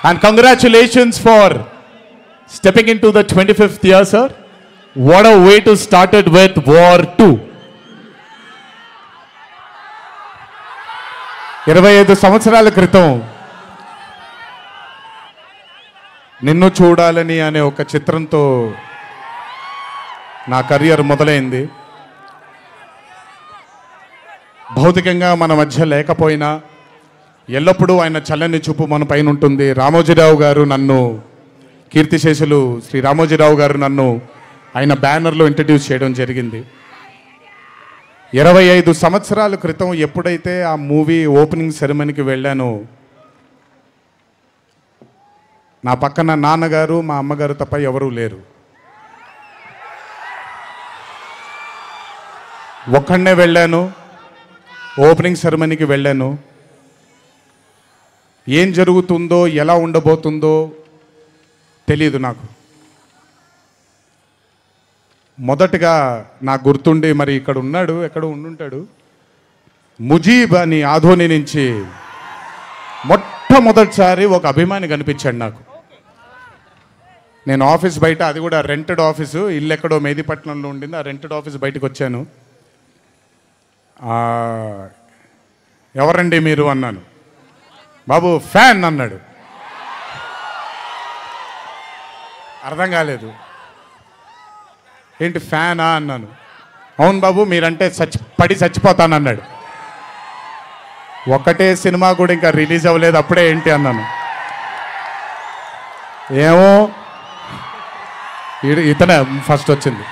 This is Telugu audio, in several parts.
And congratulations for stepping into the 25th year, sir. What a way to start it with War 2. 25 సంవత్సరాల క్రితం నిన్ను చూడాలని అనే ఒక చిత్రంతో నా కెరీర్ మొదలైంది. భౌతికంగా మన మధ్య లేకపోయినా ఎల్లప్పుడూ ఆయన చల్లని చూపు మన పైన ఉంటుంది. రామోజీరావు గారు నన్ను, కీర్తిశేషులు శ్రీ రామోజీరావు గారు నన్ను ఆయన బ్యానర్లో ఇంట్రడ్యూస్ చేయడం జరిగింది. 25 సంవత్సరాల క్రితం ఎప్పుడైతే ఆ మూవీ ఓపెనింగ్ సెరమనీకి వెళ్ళానో నా పక్కన నాన్నగారు మా అమ్మగారు తప్ప ఎవరూ లేరు. ఒక్కడనే వెళ్ళాను, ఓపెనింగ్ సెరమనీకి వెళ్ళాను. ఏం జరుగుతుందో ఎలా ఉండబోతుందో తెలియదు నాకు. మొదటగా నాకు గుర్తుండి, మరి ఇక్కడ ఉన్నాడు, ఎక్కడ ఉండుంటాడు, ముజీబ్ అని ఆధోని నుంచి మొట్టమొదటిసారి ఒక అభిమాని కనిపించాడు నాకు. నేను ఆఫీస్ బయట, అది కూడా రెంటెడ్ ఆఫీసు, ఇల్లు ఎక్కడో మేదిపట్నంలో ఉండింది, ఆ రెంటెడ్ ఆఫీస్ బయటకు వచ్చాను. ఎవరండి మీరు అన్నాను. బాబు ఫ్యాన్ అన్నాడు. అర్థం కాలేదు. ఏంటి ఫ్యానా అన్నాను. అవును బాబు, మీరంటే పడి చచ్చిపోతానన్నాడు. ఒకటే సినిమా కూడా ఇంకా రిలీజ్ అవ్వలేదు, అప్పుడే ఏంటి అన్నాను. ఏమో ఇతనే ఫస్ట్ వచ్చింది.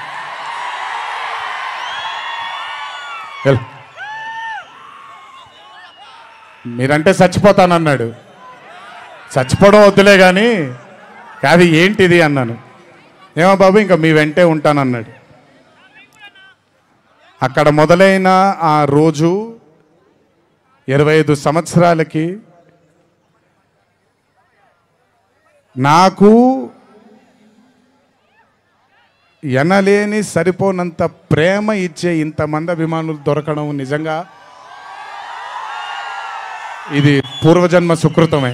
మీరంటే చచ్చిపోతానన్నాడు. చచ్చిపోవడం వద్దులే కానీ కాదు ఏంటిది అన్నాను. ఏమో బాబు ఇంకా మీ వెంటే ఉంటానన్నాడు. అక్కడ మొదలైన ఆ రోజు 25 సంవత్సరాలకి నాకు ఎనలేని సరిపోనంత ప్రేమ ఇచ్చే ఇంతమంది అభిమానులు దొరకడం నిజంగా ఇది పూర్వజన్మ సుకృతమే.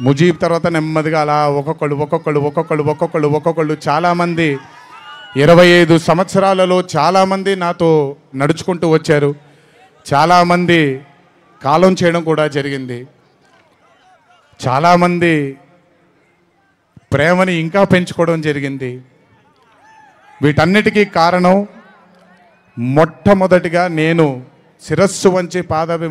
ముజీబ్ తర్వాత నెమ్మదిగా అలా ఒక్కొక్కళ్ళు చాలామంది 25 సంవత్సరాలలో చాలామంది నాతో నడుచుకుంటూ వచ్చారు. చాలామంది కాలం చేయడం కూడా జరిగింది. చాలామంది ప్రేమని ఇంకా పెంచుకోవడం జరిగింది. వీటన్నిటికీ కారణం మొట్టమొదటిగా నేను శిరస్సు వంచి పాదాభిమానం